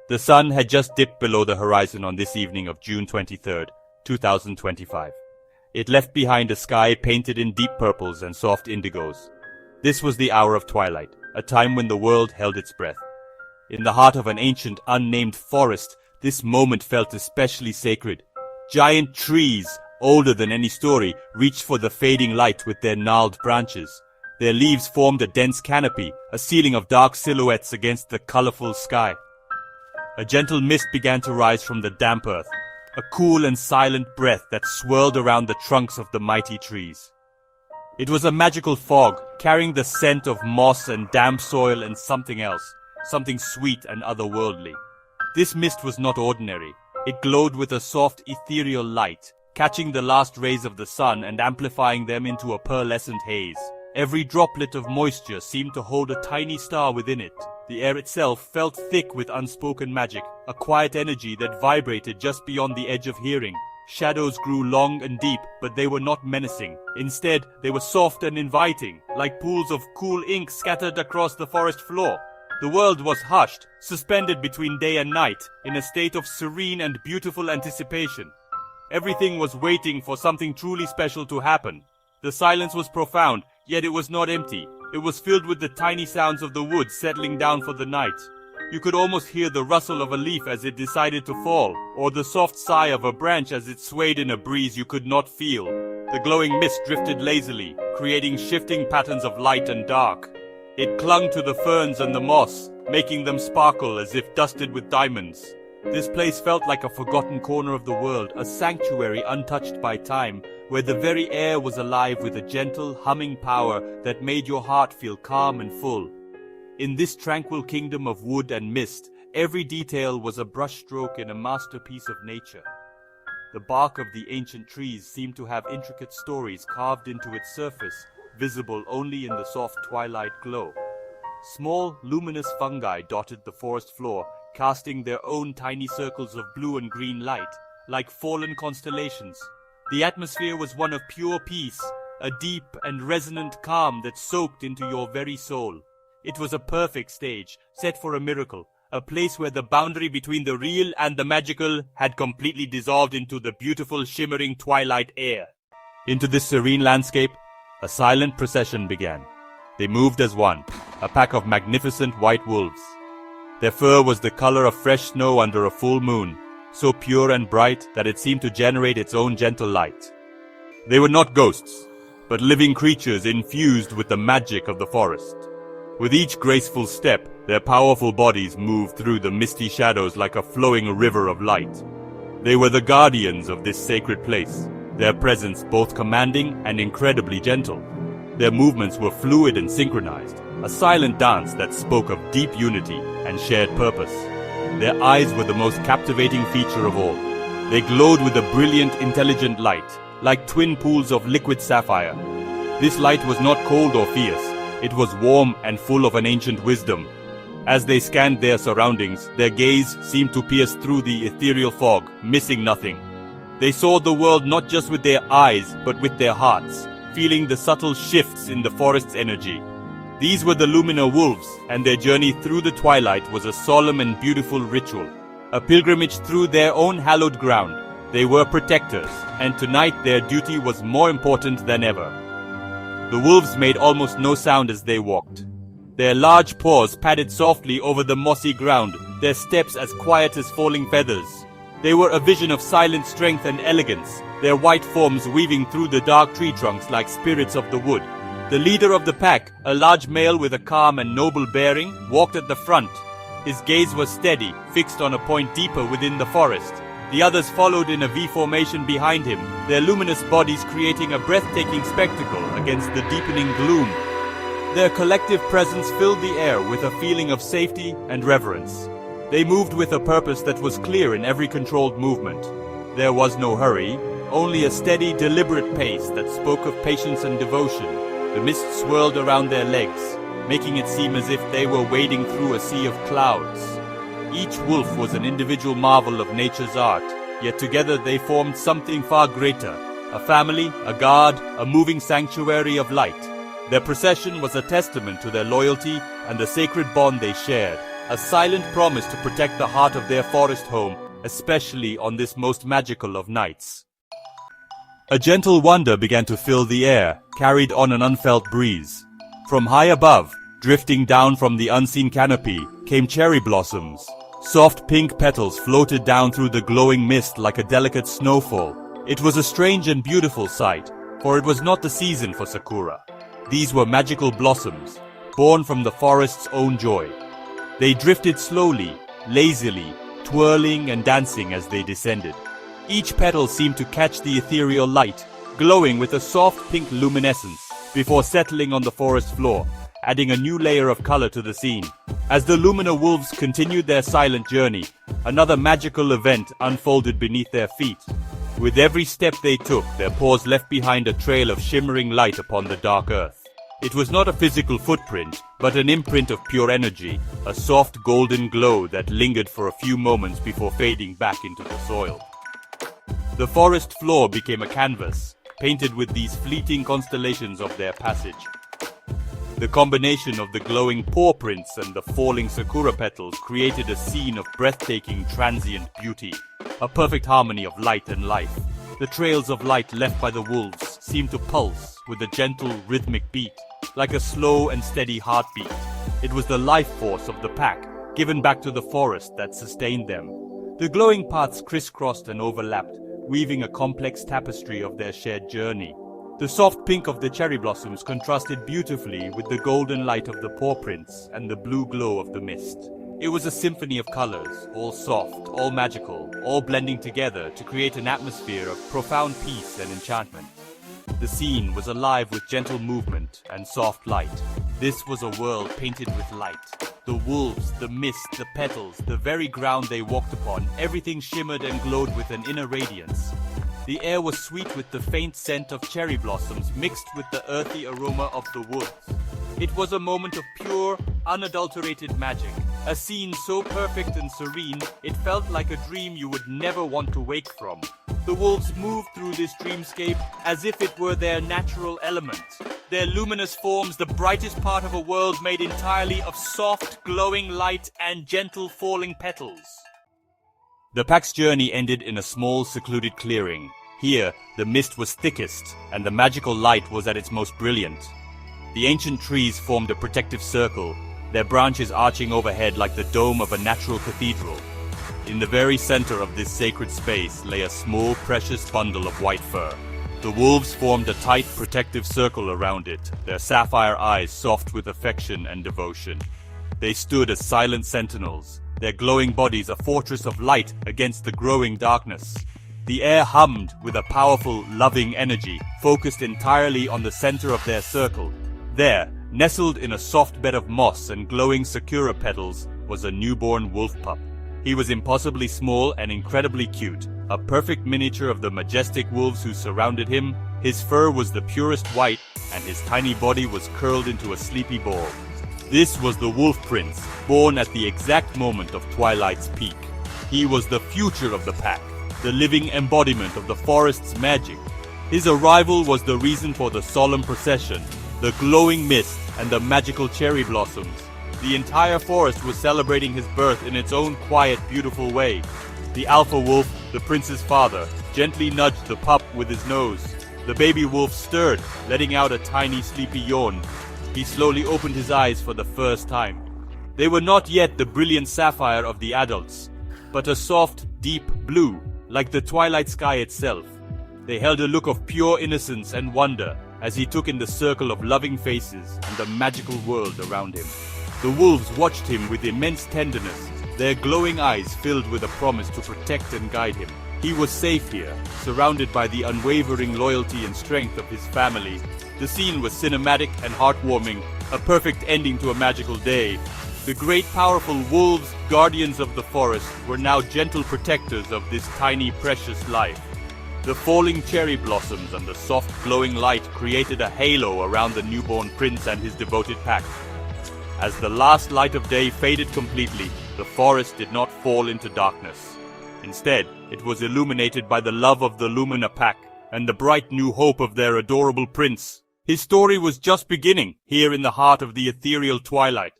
The sun had just dipped below the horizon on this evening of June 23rd, 2025. It left behind a sky painted in deep purples and soft indigos. This was the hour of twilight, a time when the world held its breath. In the heart of an ancient, unnamed forest, this moment felt especially sacred. Giant trees, older than any story, reached for the fading light with their gnarled branches. Their leaves formed a dense canopy, a ceiling of dark silhouettes against the colorful sky. A gentle mist began to rise from the damp earth, a cool and silent breath that swirled around the trunks of the mighty trees. It was a magical fog, carrying the scent of moss and damp soil and something else, something sweet and otherworldly. This mist was not ordinary. It glowed with a soft ethereal light, catching the last rays of the sun and amplifying them into a pearlescent haze. Every droplet of moisture seemed to hold a tiny star within it. The air itself felt thick with unspoken magic, a quiet energy that vibrated just beyond the edge of hearing. Shadows grew long and deep, but they were not menacing. Instead, they were soft and inviting, like pools of cool ink scattered across the forest floor. The world was hushed, suspended between day and night, in a state of serene and beautiful anticipation. Everything was waiting for something truly special to happen. The silence was profound, yet it was not empty. It was filled with the tiny sounds of the woods settling down for the night. You could almost hear the rustle of a leaf as it decided to fall, or the soft sigh of a branch as it swayed in a breeze you could not feel. The glowing mist drifted lazily, creating shifting patterns of light and dark. It clung to the ferns and the moss, making them sparkle as if dusted with diamonds. This place felt like a forgotten corner of the world, a sanctuary untouched by time, where the very air was alive with a gentle, humming power that made your heart feel calm and full. In this tranquil kingdom of wood and mist, every detail was a brushstroke in a masterpiece of nature. The bark of the ancient trees seemed to have intricate stories carved into its surface, visible only in the soft twilight glow. Small, luminous fungi dotted the forest floor, casting their own tiny circles of blue and green light, like fallen constellations. The atmosphere was one of pure peace, a deep and resonant calm that soaked into your very soul. It was a perfect stage, set for a miracle, a place where the boundary between the real and the magical had completely dissolved into the beautiful, shimmering twilight air. Into this serene landscape, a silent procession began. They moved as one, a pack of magnificent white wolves. Their fur was the color of fresh snow under a full moon, so pure and bright that it seemed to generate its own gentle light. They were not ghosts, but living creatures infused with the magic of the forest. With each graceful step, their powerful bodies moved through the misty shadows like a flowing river of light. They were the guardians of this sacred place, their presence both commanding and incredibly gentle. Their movements were fluid and synchronized, a silent dance that spoke of deep unity and shared purpose. Their eyes were the most captivating feature of all. They glowed with a brilliant, intelligent light, like twin pools of liquid sapphire. This light was not cold or fierce. It was warm and full of an ancient wisdom. As they scanned their surroundings, their gaze seemed to pierce through the ethereal fog, missing nothing. They saw the world not just with their eyes, but with their hearts, feeling the subtle shifts in the forest's energy. These were the Lumina Wolves, and their journey through the twilight was a solemn and beautiful ritual, a pilgrimage through their own hallowed ground. They were protectors, and tonight their duty was more important than ever. The wolves made almost no sound as they walked. Their large paws padded softly over the mossy ground, their steps as quiet as falling feathers. They were a vision of silent strength and elegance, their white forms weaving through the dark tree trunks like spirits of the wood. The leader of the pack, a large male with a calm and noble bearing, walked at the front. His gaze was steady, fixed on a point deeper within the forest. The others followed in a V formation behind him, their luminous bodies creating a breathtaking spectacle against the deepening gloom. Their collective presence filled the air with a feeling of safety and reverence. They moved with a purpose that was clear in every controlled movement. There was no hurry, only a steady, deliberate pace that spoke of patience and devotion. The mist swirled around their legs, making it seem as if they were wading through a sea of clouds. Each wolf was an individual marvel of nature's art, yet together they formed something far greater, a family, a guard, a moving sanctuary of light. Their procession was a testament to their loyalty and the sacred bond they shared, a silent promise to protect the heart of their forest home, especially on this most magical of nights. A gentle wonder began to fill the air, carried on an unfelt breeze. From high above, drifting down from the unseen canopy, came cherry blossoms. Soft pink petals floated down through the glowing mist like a delicate snowfall. It was a strange and beautiful sight, for it was not the season for sakura. These were magical blossoms, born from the forest's own joy. They drifted slowly, lazily, twirling and dancing as they descended. Each petal seemed to catch the ethereal light, glowing with a soft pink luminescence, before settling on the forest floor, adding a new layer of color to the scene. As the Lumina wolves continued their silent journey, another magical event unfolded beneath their feet. With every step they took, their paws left behind a trail of shimmering light upon the dark earth. It was not a physical footprint, but an imprint of pure energy, a soft golden glow that lingered for a few moments before fading back into the soil. The forest floor became a canvas, painted with these fleeting constellations of their passage. The combination of the glowing paw prints and the falling sakura petals created a scene of breathtaking transient beauty, a perfect harmony of light and life. The trails of light left by the wolves seemed to pulse with a gentle rhythmic beat, like a slow and steady heartbeat. It was the life force of the pack, given back to the forest, that sustained them. The glowing paths crisscrossed and overlapped, weaving a complex tapestry of their shared journey. The soft pink of the cherry blossoms contrasted beautifully with the golden light of the paw prints and the blue glow of the mist. It was a symphony of colors, all soft, all magical, all blending together to create an atmosphere of profound peace and enchantment. The scene was alive with gentle movement and soft light. This was a world painted with light. The wolves, the mist, the petals, the very ground they walked upon, everything shimmered and glowed with an inner radiance. The air was sweet with the faint scent of cherry blossoms mixed with the earthy aroma of the woods. It was a moment of pure, unadulterated magic. A scene so perfect and serene, it felt like a dream you would never want to wake from. The wolves moved through this dreamscape as if it were their natural element. Their luminous forms, the brightest part of a world made entirely of soft, glowing light and gentle falling petals. The pack's journey ended in a small, secluded clearing. Here, the mist was thickest, and the magical light was at its most brilliant. The ancient trees formed a protective circle, their branches arching overhead like the dome of a natural cathedral. In the very center of this sacred space lay a small, precious bundle of white fur. The wolves formed a tight, protective circle around it, their sapphire eyes soft with affection and devotion. They stood as silent sentinels, their glowing bodies a fortress of light against the growing darkness. The air hummed with a powerful, loving energy, focused entirely on the center of their circle. There, nestled in a soft bed of moss and glowing sakura petals, was a newborn wolf pup. He was impossibly small and incredibly cute, a perfect miniature of the majestic wolves who surrounded him. His fur was the purest white, and his tiny body was curled into a sleepy ball. This was the Wolf Prince, born at the exact moment of Twilight's peak. He was the future of the pack, the living embodiment of the forest's magic. His arrival was the reason for the solemn procession, the glowing mist, and the magical cherry blossoms. The entire forest was celebrating his birth in its own quiet, beautiful way. The alpha wolf, the prince's father, gently nudged the pup with his nose. The baby wolf stirred, letting out a tiny, sleepy yawn. He slowly opened his eyes for the first time. They were not yet the brilliant sapphire of the adults, but a soft, deep blue, like the twilight sky itself. They held a look of pure innocence and wonder as he took in the circle of loving faces and the magical world around him. The wolves watched him with immense tenderness, their glowing eyes filled with a promise to protect and guide him. He was safe here, surrounded by the unwavering loyalty and strength of his family. The scene was cinematic and heartwarming, a perfect ending to a magical day. The great powerful wolves, guardians of the forest, were now gentle protectors of this tiny precious life. The falling cherry blossoms and the soft glowing light created a halo around the newborn prince and his devoted pack. As the last light of day faded completely, the forest did not fall into darkness. Instead, it was illuminated by the love of the Lumina pack and the bright new hope of their adorable prince. His story was just beginning, here in the heart of the ethereal twilight.